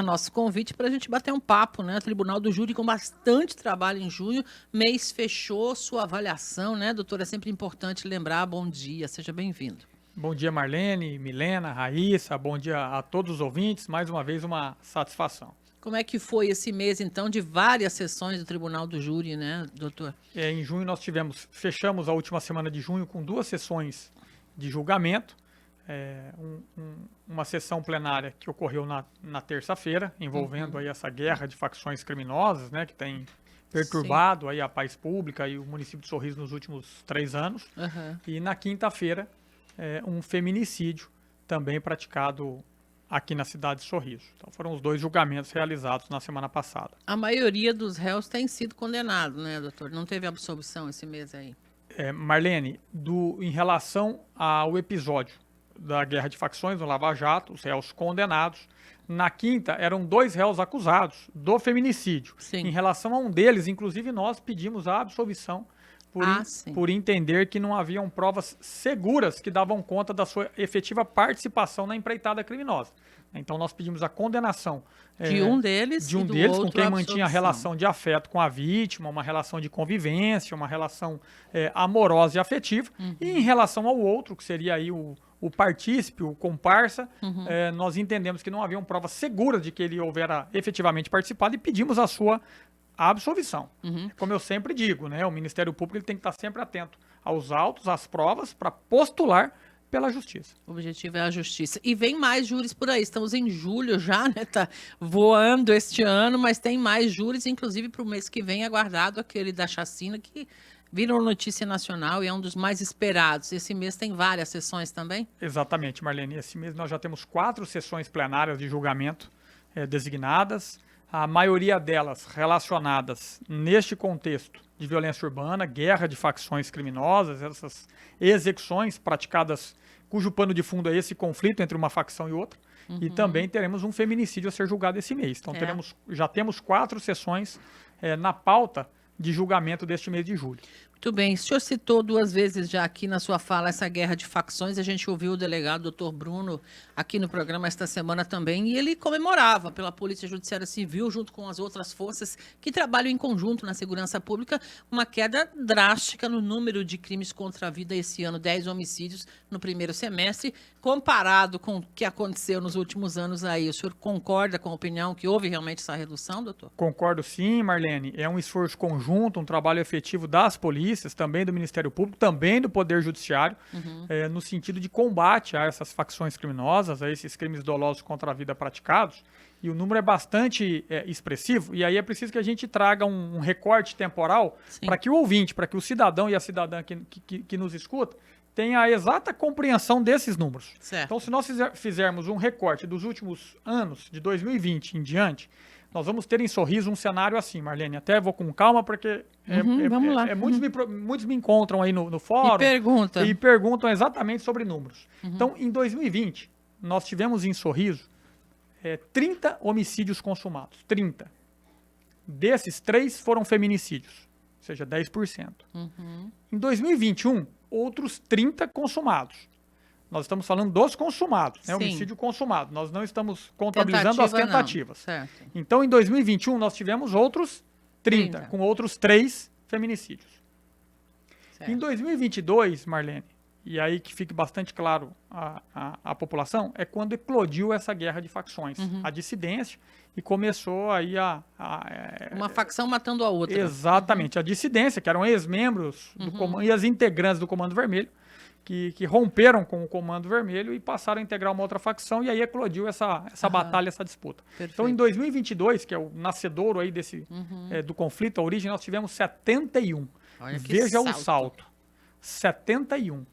Nosso convite para a gente bater um papo, né? Tribunal do Júri com bastante trabalho em junho, mês fechou, sua avaliação, né, doutora? É sempre importante lembrar. Bom dia, seja bem-vindo. Bom dia, Marlene, Milena, Raíssa, bom dia a todos os ouvintes, mais uma vez uma satisfação. Como é que foi esse mês, então, de várias sessões do Tribunal do Júri, né, doutor? Em junho nós fechamos a última semana de junho com 2 sessões de julgamento, uma sessão plenária que ocorreu na terça-feira, envolvendo aí essa guerra de facções criminosas, né, que tem perturbado aí a paz pública e o município de Sorriso nos últimos 3 anos. E na quinta-feira, um feminicídio também praticado aqui na cidade de Sorriso. Então foram os 2 julgamentos realizados na semana passada. A maioria dos réus tem sido condenado, né, doutor? Não teve absolvição esse mês aí. Marlene, em relação ao episódio da guerra de facções no Lava Jato, os réus condenados, na quinta eram 2 réus acusados do feminicídio. Sim. Em relação a um deles, inclusive nós pedimos a absolvição por entender que não haviam provas seguras que davam conta da sua efetiva participação na empreitada criminosa. Então nós pedimos a condenação de um deles com quem mantinha relação de afeto com a vítima, uma relação de convivência, uma relação amorosa e afetiva. E em relação ao outro, que seria aí o partícipe, o comparsa, nós entendemos que não haviam provas seguras de que ele houvera efetivamente participado e pedimos a sua absolvição. Como eu sempre digo, né, o Ministério Público ele tem que estar sempre atento aos autos, às provas, para postular pela justiça. O objetivo é a justiça. E vem mais júris por aí. Estamos em julho já, né? Tá voando este ano, mas tem mais júris, inclusive para o mês que vem, aguardado aquele da chacina, que virou notícia nacional e é um dos mais esperados. Esse mês tem várias sessões também? Exatamente, Marlene. Esse mês nós já temos 4 sessões plenárias de julgamento designadas. A maioria delas relacionadas neste contexto de violência urbana, guerra de facções criminosas, essas execuções praticadas cujo pano de fundo é esse conflito entre uma facção e outra. E também teremos um feminicídio a ser julgado esse mês. Então já temos 4 sessões na pauta de julgamento deste mês de julho. Muito bem. O senhor citou 2 vezes já aqui na sua fala essa guerra de facções. A gente ouviu o delegado, doutor Bruno, aqui no programa esta semana também, e ele comemorava pela Polícia Judiciária Civil, junto com as outras forças que trabalham em conjunto na segurança pública, uma queda drástica no número de crimes contra a vida esse ano, 10 homicídios no primeiro semestre, comparado com o que aconteceu nos últimos anos aí. O senhor concorda com a opinião que houve realmente essa redução, doutor? Concordo sim, Marlene. É um esforço conjunto, um trabalho efetivo das polícias, também do Ministério Público, também do Poder Judiciário, no sentido de combate a essas facções criminosas, a esses crimes dolosos contra a vida praticados. E o número é bastante expressivo, e aí é preciso que a gente traga um recorte temporal para que o ouvinte, para que o cidadão e a cidadã que nos escuta tenha a exata compreensão desses números. Certo. Então, se nós fizermos um recorte dos últimos anos, de 2020 em diante, nós vamos ter em Sorriso um cenário assim, Marlene. Até vou com calma, porque vamos lá. Muitos me encontram aí no fórum e perguntam exatamente sobre números. Então, em 2020, nós tivemos em Sorriso 30 homicídios consumados. 30. Desses, 3 foram feminicídios, ou seja, 10%. Em 2021, outros 30 consumados. Nós estamos falando dos consumados, né? Homicídio consumado. Nós não estamos contabilizando as tentativas. Então, em 2021, nós tivemos outros 30. Com outros 3 feminicídios. Certo. Em 2022, Marlene, e aí que fique bastante claro a população, é quando eclodiu essa guerra de facções, a dissidência, e começou aí uma facção matando a outra. Exatamente, a dissidência, que eram ex-membros do comando, e as integrantes do Comando Vermelho, que romperam com o Comando Vermelho e passaram a integrar uma outra facção, e aí eclodiu essa batalha, essa disputa. Perfeito. Então, em 2022, que é o nascedouro aí do conflito, a origem, nós tivemos 71. Veja o salto. 71.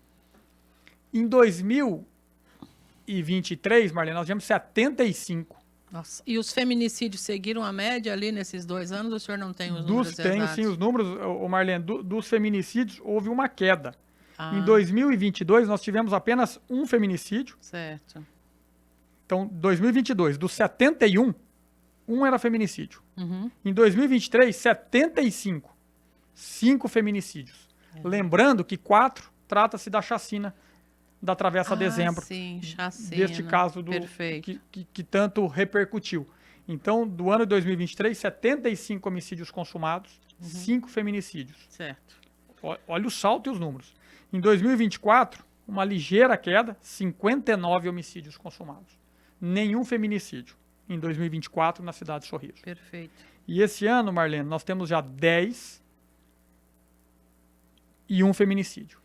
Em 2023, Marlene, nós tivemos 75. Nossa. E os feminicídios seguiram a média ali nesses 2 anos? Ou o senhor não tem os números exatos? Tenho sim os números, Marlene. Dos feminicídios, houve uma queda. Em 2022, nós tivemos apenas um feminicídio. Certo. Então, 2022, dos 71, um era feminicídio. Em 2023, 75. 5 feminicídios. Lembrando que 4 trata-se da chacina da Travessa Dezembro. Sim, chacina. Deste caso que tanto repercutiu. Então, do ano de 2023, 75 homicídios consumados, 5 feminicídios. Certo. Olha o salto e os números. Em 2024, uma ligeira queda, 59 homicídios consumados. Nenhum feminicídio em 2024 na cidade de Sorriso. Perfeito. E esse ano, Marlene, nós temos já 10 e um feminicídio.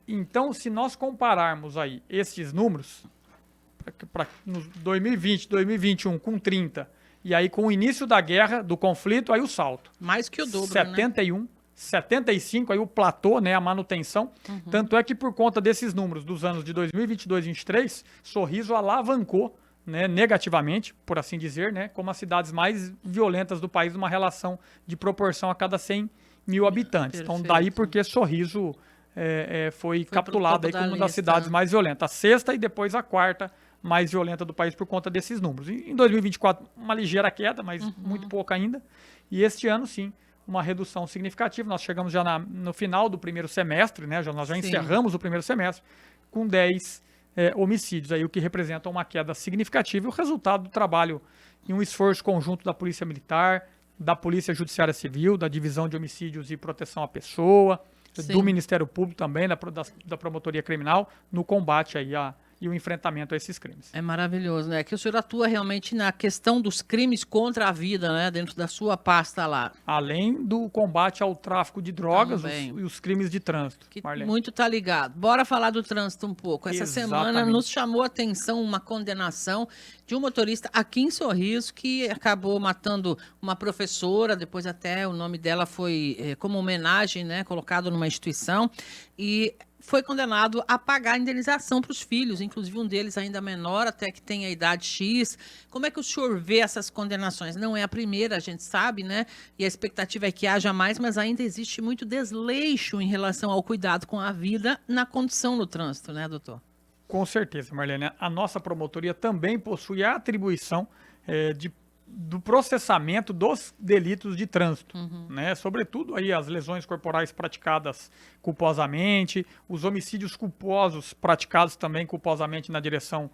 Então, se nós compararmos aí esses números, para 2020, 2021 com 30, e aí com o início da guerra, do conflito, aí o salto. Mais que o dobro, 71, né? 75, aí o platô, né, a manutenção. Tanto é que por conta desses números dos anos de 2022 e 2023, Sorriso alavancou, né, negativamente, por assim dizer, né, como as cidades mais violentas do país, numa relação de proporção a cada 100 mil habitantes. Perfeito. Então, daí porque Sorriso foi capitulada aí como uma das cidades mais violentas. A sexta e depois a quarta mais violenta do país por conta desses números. Em 2024, uma ligeira queda, mas muito pouca ainda. E este ano, sim, uma redução significativa. Nós chegamos já no final do primeiro semestre, né? Nós já encerramos o primeiro semestre com 10 homicídios, aí, o que representa uma queda significativa e o resultado do trabalho e um esforço conjunto da Polícia Militar, da Polícia Judiciária Civil, da Divisão de Homicídios e Proteção à Pessoa, do Ministério Público também, da Promotoria Criminal, no combate aí e o enfrentamento a esses crimes. É maravilhoso, né? Que o senhor atua realmente na questão dos crimes contra a vida, né? Dentro da sua pasta lá. Além do combate ao tráfico de drogas e os crimes de trânsito, Marlene. Muito tá ligado. Bora falar do trânsito um pouco. Essa semana nos chamou a atenção uma condenação de um motorista aqui em Sorriso que acabou matando uma professora, depois até o nome dela foi como homenagem, né? Colocado numa instituição e foi condenado a pagar a indenização para os filhos, inclusive um deles ainda menor, até que tem a idade X. Como é que o senhor vê essas condenações? Não é a primeira, a gente sabe, né? E a expectativa é que haja mais, mas ainda existe muito desleixo em relação ao cuidado com a vida na condução no trânsito, né, doutor? Com certeza, Marlene. A nossa promotoria também possui a atribuição do processamento dos delitos de trânsito, né? Sobretudo aí as lesões corporais praticadas culposamente, os homicídios culposos praticados também culposamente na direção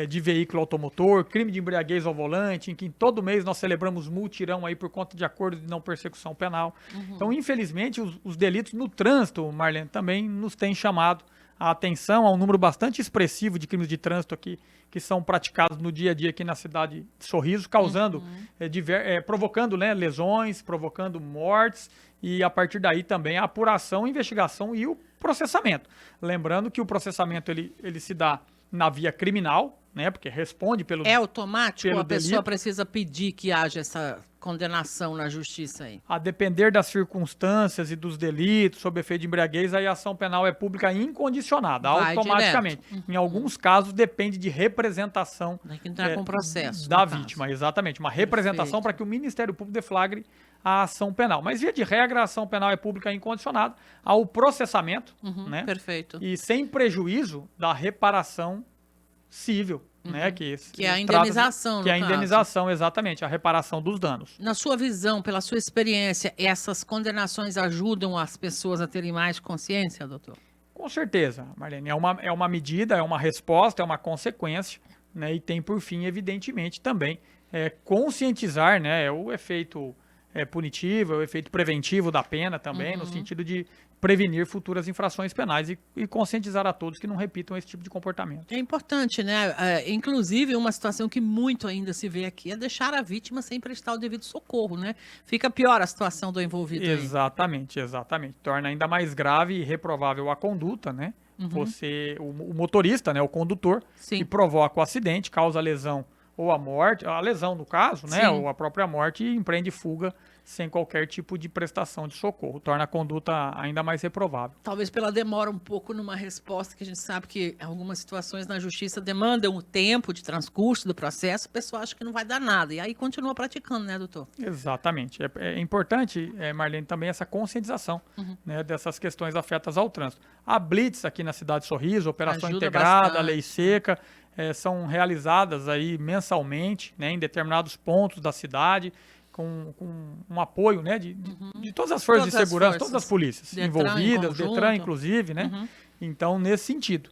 de veículo automotor, crime de embriaguez ao volante, em que todo mês nós celebramos mutirão aí por conta de acordo de não persecução penal. Então, infelizmente, os delitos no trânsito, Marlene, também nos têm chamado a atenção a um número bastante expressivo de crimes de trânsito aqui que são praticados no dia a dia aqui na cidade de Sorriso, causando, provocando, né, lesões, provocando mortes e a partir daí também a apuração, investigação e o processamento. Lembrando que o processamento ele se dá na via criminal, né, porque responde pelo É automático pelo ou a pessoa delito. precisa pedir que haja essa condenação na justiça aí? A depender das circunstâncias e dos delitos, sob efeito de embriaguez, aí a ação penal é pública incondicionada, Vai automaticamente. Em alguns casos, depende de representação Tem que entrar com processo, da no vítima, caso. exatamente. Uma representação para que o Ministério Público deflagre a ação penal. Mas, via de regra, a ação penal é pública incondicionada ao processamento, né? Perfeito. E sem prejuízo da reparação civil, né? Que é a indenização, que é a no caso. indenização, exatamente, a reparação dos danos. Na sua visão, pela sua experiência, essas condenações ajudam as pessoas a terem mais consciência, doutor? Com certeza, Marlene. É uma medida, é uma resposta, é uma consequência, né? E tem, por fim, evidentemente, também conscientizar, né? O efeito punitivo, o efeito preventivo da pena também, no sentido de prevenir futuras infrações penais e conscientizar a todos que não repitam esse tipo de comportamento. É importante, né? Inclusive, uma situação que muito ainda se vê aqui é deixar a vítima sem prestar o devido socorro, né? Fica pior a situação do envolvido aí. Exatamente. Torna ainda mais grave e reprovável a conduta, né? O motorista, né? O condutor, que provoca o acidente, causa a lesão ou a morte, a lesão no caso, né? Ou a própria morte e empreende fuga sem qualquer tipo de prestação de socorro. Torna a conduta ainda mais reprovável. Talvez pela demora um pouco numa resposta, que a gente sabe que algumas situações na justiça demandam o tempo de transcurso do processo, a pessoa acha que não vai dar nada. E aí continua praticando, né, doutor? Exatamente. É importante, Marlene, também essa conscientização, né, dessas questões afetas ao trânsito. A Blitz aqui na cidade de Sorriso, Operação Ajuda Integrada, bastante. Lei Seca, são realizadas aí mensalmente, né, em determinados pontos da cidade, com um apoio, né, de todas as forças de segurança, todas as polícias Detran envolvidas, em conjunto. Detran inclusive, né? Então, nesse sentido,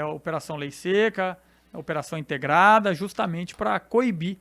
a Operação Lei Seca, operação integrada, justamente para coibir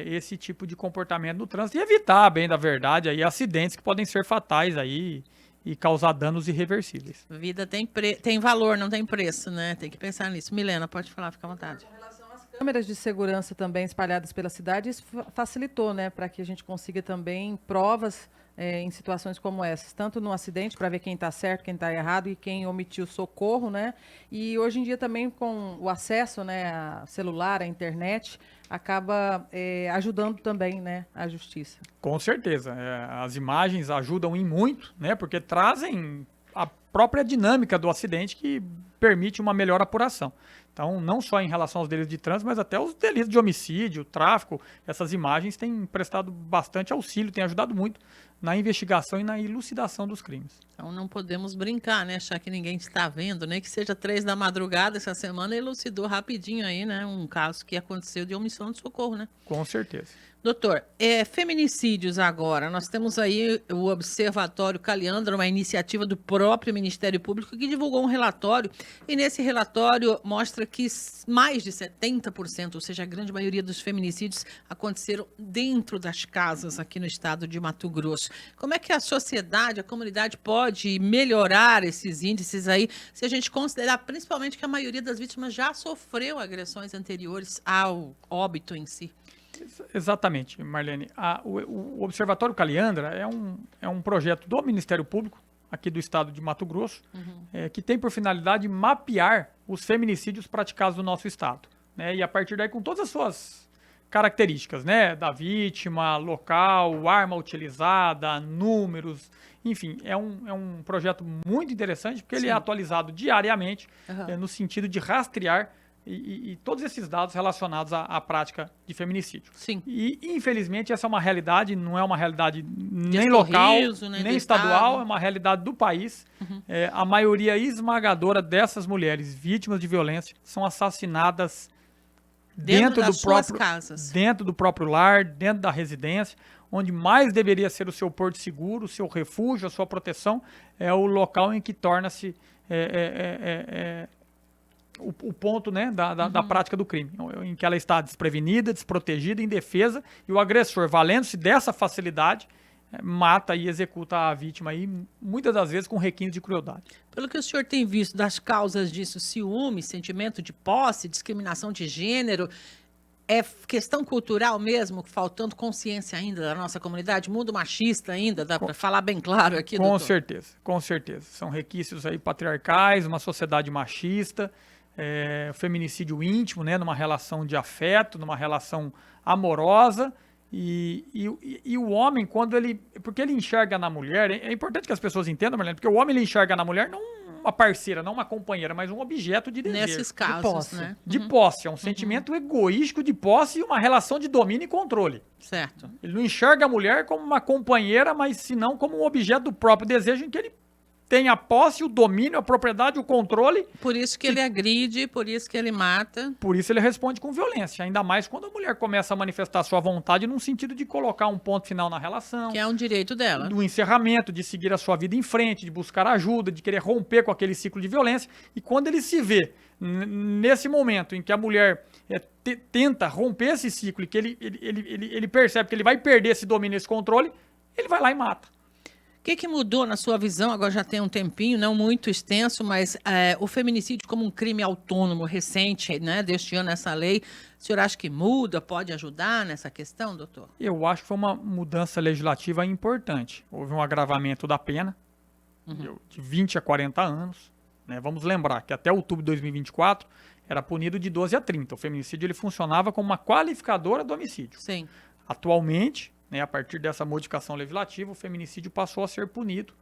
esse tipo de comportamento no trânsito e evitar, bem da verdade, aí, acidentes que podem ser fatais aí e causar danos irreversíveis. Vida tem valor, não tem preço, né? Tem que pensar nisso. Milena, pode falar, fica à vontade. Com relação às câmeras de segurança também espalhadas pela cidade, isso facilitou, né? Para que a gente consiga também provas em situações como essas, tanto no acidente, para ver quem está certo, quem está errado e quem omitiu socorro, né? E hoje em dia também com o acesso, né, a celular, a internet, acaba ajudando também, né, a justiça. Com certeza. As imagens ajudam em muito, né, porque trazem a própria dinâmica do acidente que permite uma melhor apuração. Então, não só em relação aos delitos de trânsito, mas até os delitos de homicídio, tráfico, essas imagens têm prestado bastante auxílio, têm ajudado muito na investigação e na elucidação dos crimes. Então não podemos brincar, né? Achar que ninguém está vendo, né? Que seja 3 da madrugada essa semana, elucidou rapidinho aí, né? Um caso que aconteceu de omissão de socorro, né? Com certeza. Doutor, feminicídios agora. Nós temos aí o Observatório Caliandra, uma iniciativa do próprio Ministério Público que divulgou um relatório e nesse relatório mostra que mais de 70%, ou seja, a grande maioria dos feminicídios aconteceram dentro das casas aqui no estado de Mato Grosso. Como é que a sociedade, a comunidade pode melhorar esses índices aí, se a gente considerar principalmente que a maioria das vítimas já sofreu agressões anteriores ao óbito em si? Exatamente, Marlene. O Observatório Caliandra é um projeto do Ministério Público, aqui do estado de Mato Grosso, que tem por finalidade mapear os feminicídios praticados no nosso estado, né? E a partir daí, com todas as suas características, né? Da vítima, local, arma utilizada, números, enfim, é um projeto muito interessante, porque ele é atualizado diariamente, no sentido de rastrear e todos esses dados relacionados à prática de feminicídio. Sim. E, infelizmente, essa é uma realidade, não é uma realidade nem local, nem estadual, é uma realidade do país. A maioria esmagadora dessas mulheres vítimas de violência são assassinadas dentro do próprio lar, dentro da residência, onde mais deveria ser o seu porto seguro, o seu refúgio, a sua proteção, é o local em que torna-se o ponto, né, da prática do crime, em que ela está desprevenida, desprotegida, indefesa, e o agressor, valendo-se dessa facilidade, mata e executa a vítima, aí, muitas das vezes com requinte de crueldade. Pelo que o senhor tem visto das causas disso, ciúme, sentimento de posse, discriminação de gênero, é questão cultural mesmo, faltando consciência ainda da nossa comunidade, mundo machista ainda, dá para falar bem claro aqui, doutor? Com certeza. São requisitos aí patriarcais, uma sociedade machista, feminicídio íntimo, né, numa relação de afeto, numa relação amorosa, e o homem, porque ele enxerga na mulher, é importante que as pessoas entendam, Marlene, porque o homem ele enxerga na mulher não uma parceira, não uma companheira, mas um objeto de desejo. Nesses casos, de posse, né? De posse, é um sentimento egoístico de posse e uma relação de domínio e controle. Certo. Ele não enxerga a mulher como uma companheira, mas senão como um objeto do próprio desejo em que ele tem a posse, o domínio, a propriedade, o controle. Por isso que ele agride, por isso que ele mata. Por isso ele responde com violência, ainda mais quando a mulher começa a manifestar sua vontade num sentido de colocar um ponto final na relação. Que é um direito dela. Do encerramento, de seguir a sua vida em frente, de buscar ajuda, de querer romper com aquele ciclo de violência. E quando ele se vê nesse momento em que a mulher tenta romper esse ciclo e que ele percebe que ele vai perder esse domínio, esse controle, ele vai lá e mata. O que mudou na sua visão, agora já tem um tempinho, não muito extenso, mas o feminicídio como um crime autônomo recente, né, deste ano, essa lei, o senhor acha que muda, pode ajudar nessa questão, doutor? Eu acho que foi uma mudança legislativa importante. Houve um agravamento da pena, de 20 a 40 anos. Né? Vamos lembrar que até outubro de 2024 era punido de 12 a 30. O feminicídio ele funcionava como uma qualificadora do homicídio. Sim. Atualmente, né, a partir dessa modificação legislativa, o feminicídio passou a ser punido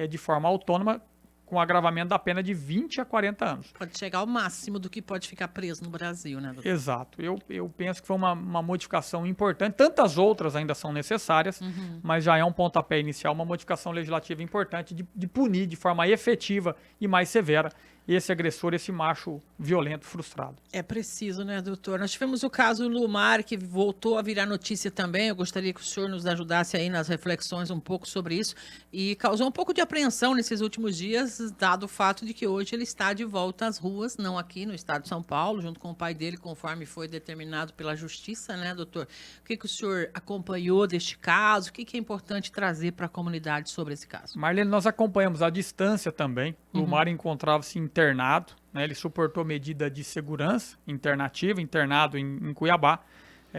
de forma autônoma com agravamento da pena de 20 a 40 anos. Pode chegar ao máximo do que pode ficar preso no Brasil, né, doutor? Exato. Eu penso que foi uma modificação importante. Tantas outras ainda são necessárias, mas já é um pontapé inicial, uma modificação legislativa importante de punir de forma efetiva e mais severa esse agressor, esse macho violento, frustrado. É preciso, né, doutor? Nós tivemos o caso Lumar, que voltou a virar notícia também. Eu gostaria que o senhor nos ajudasse aí nas reflexões um pouco sobre isso. E causou um pouco de apreensão nesses últimos dias, dado o fato de que hoje ele está de volta às ruas, não aqui no estado de São Paulo, junto com o pai dele, conforme foi determinado pela justiça, né, doutor? O que o senhor acompanhou deste caso? O que é importante trazer para a comunidade sobre esse caso? Marlene, nós acompanhamos à distância também. Lumar encontrava-se internado, né, ele suportou medida de segurança internativa, internado em Cuiabá.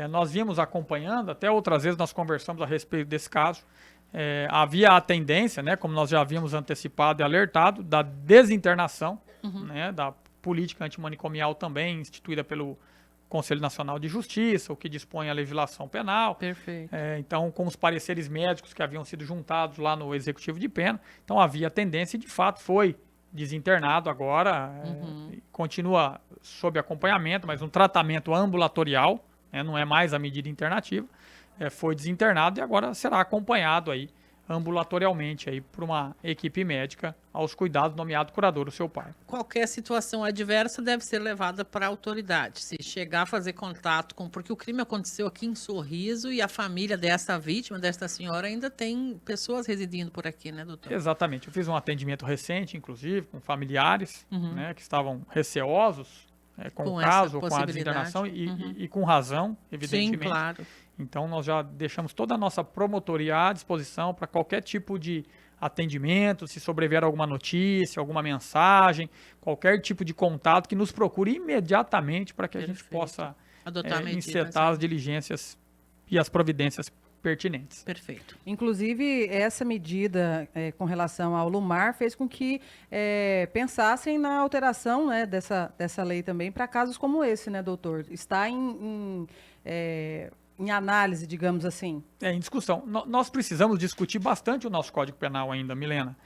Nós vimos acompanhando, até outras vezes nós conversamos a respeito desse caso. Havia a tendência, né, como nós já havíamos antecipado e alertado, da desinternação, né, da política antimanicomial também instituída pelo Conselho Nacional de Justiça, o que dispõe a legislação penal. Perfeito. Então, com os pareceres médicos que haviam sido juntados lá no Executivo de Pena, então havia a tendência e de fato foi desinternado agora, continua sob acompanhamento, mas um tratamento ambulatorial, né, não é mais a medida internativa, foi desinternado e agora será acompanhado aí ambulatorialmente aí por uma equipe médica aos cuidados do nomeado curador, o seu pai. Qualquer situação adversa deve ser levada para a autoridade. Se chegar a fazer contato com... Porque o crime aconteceu aqui em Sorriso e a família dessa vítima, desta senhora, ainda tem pessoas residindo por aqui, né, doutor? Exatamente. Eu fiz um atendimento recente, inclusive, com familiares, né, que estavam receosos com o caso, com a desinternação e com razão, evidentemente. Sim, claro. Então, nós já deixamos toda a nossa promotoria à disposição para qualquer tipo de atendimento, se sobrevier alguma notícia, alguma mensagem, qualquer tipo de contato, que nos procure imediatamente para que a gente possa encetar as diligências e as providências pertinentes. Perfeito. Inclusive, essa medida com relação ao Lumar fez com que pensassem na alteração, né, dessa lei também para casos como esse, né, doutor? Está em análise, digamos assim. Em discussão. Nós precisamos discutir bastante o nosso Código Penal ainda, Milena.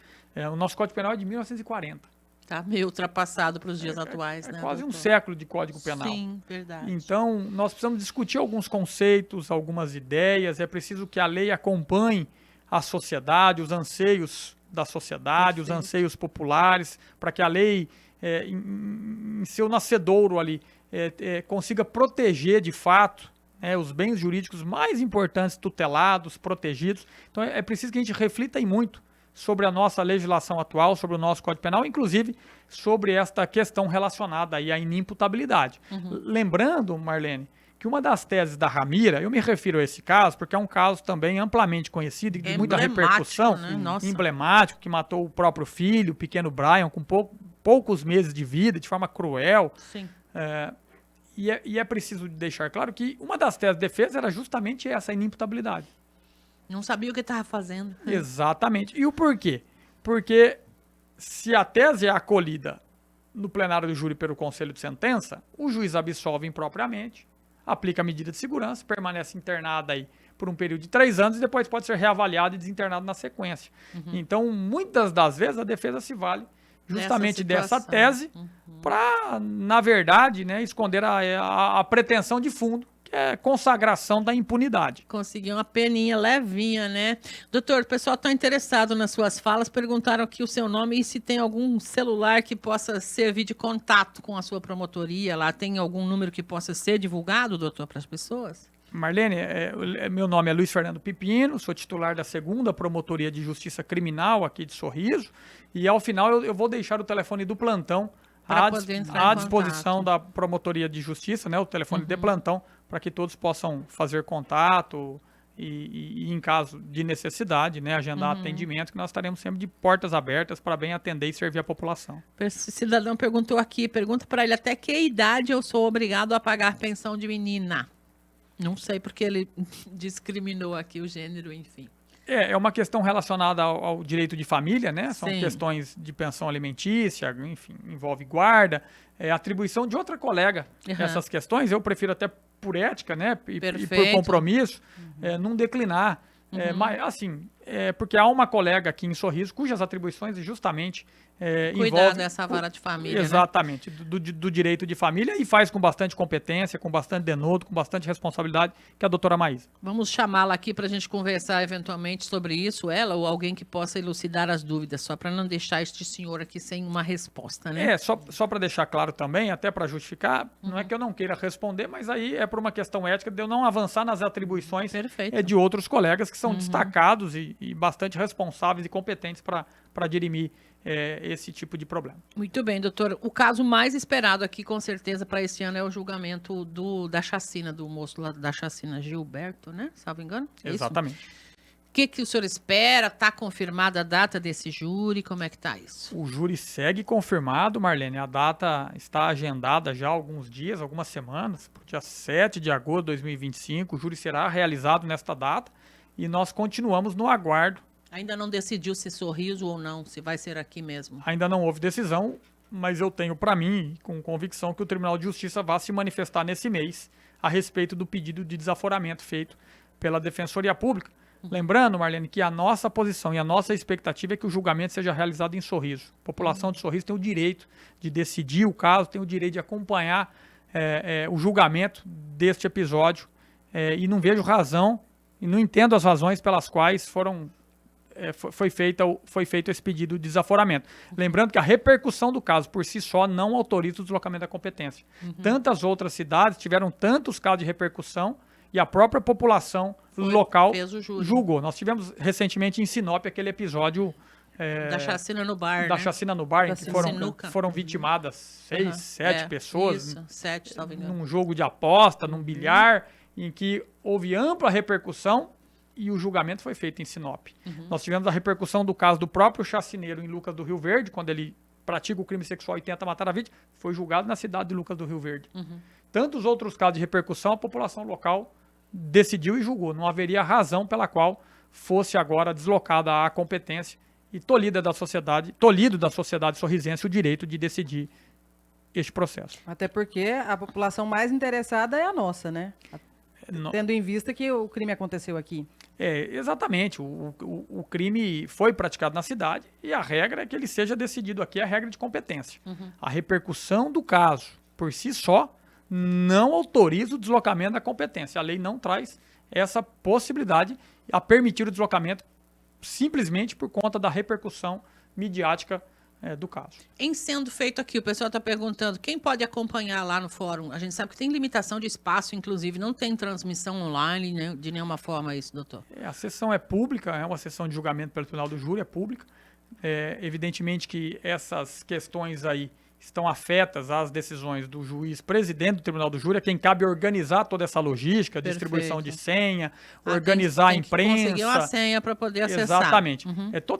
O nosso Código Penal é de 1940. Está meio ultrapassado para os dias atuais, né? Quase doutor? Um século de Código Penal. Sim, verdade. Então, nós precisamos discutir alguns conceitos, algumas ideias. É preciso que a lei acompanhe a sociedade, os anseios da sociedade, os anseios populares, para que a lei, em seu nascedouro ali, consiga proteger de fato os bens jurídicos mais importantes, tutelados, protegidos. Então, é preciso que a gente reflita aí muito sobre a nossa legislação atual, sobre o nosso Código Penal, inclusive sobre esta questão relacionada aí à inimputabilidade. Lembrando, Marlene, que uma das teses da Ramira, eu me refiro a esse caso, porque é um caso também amplamente conhecido e de muita repercussão, né? Emblemático, que matou o próprio filho, o pequeno Brian, com poucos meses de vida, de forma cruel. Sim. E é preciso deixar claro que uma das teses de defesa era justamente essa, a inimputabilidade. Não sabia o que estava fazendo. Exatamente. E o porquê? Porque se a tese é acolhida no plenário do júri pelo conselho de sentença, o juiz absolve impropriamente, aplica a medida de segurança, permanece internada aí por um período de 3 anos e depois pode ser reavaliado e desinternado na sequência. Então, muitas das vezes, a defesa se vale justamente dessa tese para, na verdade, né, esconder a pretensão de fundo, que é consagração da impunidade. Conseguiu uma peninha levinha, né? Doutor, o pessoal está interessado nas suas falas, perguntaram aqui o seu nome e se tem algum celular que possa servir de contato com a sua promotoria lá. Tem algum número que possa ser divulgado, doutor, para as pessoas? Marlene, meu nome é Luiz Fernando Pipino, sou titular da 2ª Promotoria de Justiça Criminal aqui de Sorriso, e ao final eu vou deixar o telefone do plantão à disposição da Promotoria de Justiça, né, o telefone de plantão, para que todos possam fazer contato e em caso de necessidade, né, agendar atendimento, que nós estaremos sempre de portas abertas para bem atender e servir a população. Esse cidadão perguntou aqui, pergunta para ele até que idade eu sou obrigado a pagar pensão de menina. Não sei porque ele discriminou aqui o gênero, enfim. É uma questão relacionada ao direito de família, né? São questões de pensão alimentícia, enfim, envolve guarda, atribuição de outra colega. Essas questões, eu prefiro até por ética, né? E por compromisso, não declinar. Mas, assim, porque há uma colega aqui em Sorriso cujas atribuições justamente cuidar dessa vara de família. Exatamente, né? do direito de família, e faz com bastante competência, com bastante denodo, com bastante responsabilidade, que é a doutora Maísa. Vamos chamá-la aqui para a gente conversar eventualmente sobre isso, ela ou alguém que possa elucidar as dúvidas, só para não deixar este senhor aqui sem uma resposta, né? Só para deixar claro também, até para justificar, não é que eu não queira responder, mas aí é por uma questão ética de eu não avançar nas atribuições de outros colegas que são destacados e bastante responsáveis e competentes para dirimir esse tipo de problema. Muito bem, doutor. O caso mais esperado aqui, com certeza, para esse ano é o julgamento da chacina, do moço lá da chacina, Gilberto, né? Salvo engano? Exatamente. O que o senhor espera? Está confirmada a data desse júri? Como é que está isso? O júri segue confirmado, Marlene. A data está agendada já há alguns dias, algumas semanas, para o dia 7 de agosto de 2025. O júri será realizado nesta data e nós continuamos no aguardo. Ainda não decidiu se Sorriso ou não, se vai ser aqui mesmo? Ainda não houve decisão, mas eu tenho para mim, com convicção, que o Tribunal de Justiça vai se manifestar nesse mês a respeito do pedido de desaforamento feito pela Defensoria Pública. Lembrando, Marlene, que a nossa posição e a nossa expectativa é que o julgamento seja realizado em Sorriso. A população de Sorriso tem o direito de decidir o caso, tem o direito de acompanhar o julgamento deste episódio e não vejo razão e não entendo as razões pelas quais foi feito esse pedido de desaforamento. Lembrando que a repercussão do caso por si só não autoriza o deslocamento da competência. Tantas outras cidades tiveram tantos casos de repercussão e a própria população local julgou. Nós tivemos recentemente em Sinop aquele episódio da chacina no bar, da chacina no bar, em que foram vitimadas 6, 7 pessoas isso, 7, talvez, num jogo de aposta, num bilhar, em que houve ampla repercussão e o julgamento foi feito em Sinop. Nós tivemos a repercussão do caso do próprio chacineiro em Lucas do Rio Verde, quando ele pratica o crime sexual e tenta matar a vítima, foi julgado na cidade de Lucas do Rio Verde. Tantos outros casos de repercussão, a população local decidiu e julgou. Não haveria razão pela qual fosse agora deslocada a competência e tolhido da sociedade sorrisense o direito de decidir este processo. Até porque a população mais interessada é a nossa, né? Tendo em vista que o crime aconteceu aqui. Exatamente. O crime foi praticado na cidade e a regra é que ele seja decidido aqui, a regra de competência. A repercussão do caso, por si só, não autoriza o deslocamento da competência. A lei não traz essa possibilidade a permitir o deslocamento simplesmente por conta da repercussão midiática do caso. Em sendo feito aqui, o pessoal está perguntando, quem pode acompanhar lá no fórum? A gente sabe que tem limitação de espaço, inclusive, não tem transmissão online, né, de nenhuma forma isso, doutor? A sessão é pública, é uma sessão de julgamento pelo Tribunal do Júri, é pública. Evidentemente que essas questões aí estão afetas às decisões do juiz presidente do Tribunal do Júri, a quem cabe organizar toda essa logística, distribuição de senha, organizar a imprensa. Conseguir uma senha para poder acessar. Exatamente.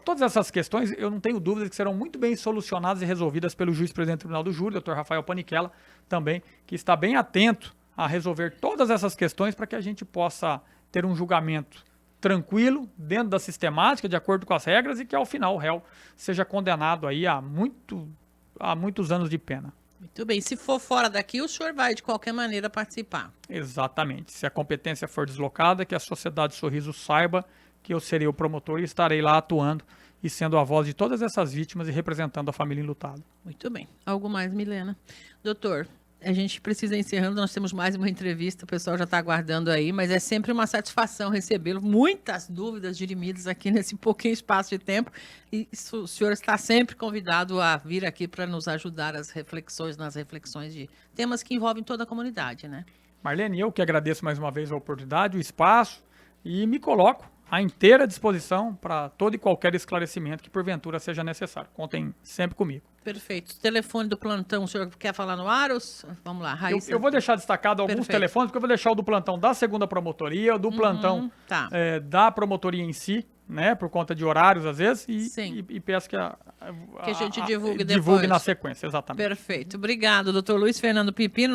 Todas essas questões, eu não tenho dúvidas que serão muito bem solucionadas e resolvidas pelo juiz presidente do Tribunal do Júri, Dr. Rafael Panichella, também, que está bem atento a resolver todas essas questões para que a gente possa ter um julgamento tranquilo, dentro da sistemática, de acordo com as regras, e que ao final o réu seja condenado aí a muitos anos de pena. Muito bem. Se for fora daqui, o senhor vai, de qualquer maneira, participar. Exatamente. Se a competência for deslocada, que a Sociedade Sorriso saiba que eu serei o promotor e estarei lá atuando e sendo a voz de todas essas vítimas e representando a família enlutada. Muito bem. Algo mais, Milena? Doutor, a gente precisa ir encerrando, nós temos mais uma entrevista, o pessoal já está aguardando aí, mas é sempre uma satisfação recebê-lo. Muitas dúvidas dirimidas aqui nesse pouquinho espaço de tempo. E o senhor está sempre convidado a vir aqui para nos ajudar nas reflexões de temas que envolvem toda a comunidade, né? Marlene, eu que agradeço mais uma vez a oportunidade, o espaço, e me coloco à inteira disposição para todo e qualquer esclarecimento que porventura seja necessário. Contem sempre comigo. Perfeito. O telefone do plantão, o senhor quer falar no ar? Ou... Vamos lá, Raíssa. Eu vou deixar destacado alguns telefones, porque eu vou deixar o do plantão da segunda promotoria, o do plantão da promotoria em si, né, por conta de horários às vezes, e peço que a gente divulgue depois. Divulgue na sequência, exatamente. Perfeito. Obrigado, doutor Luiz Fernando Pipino.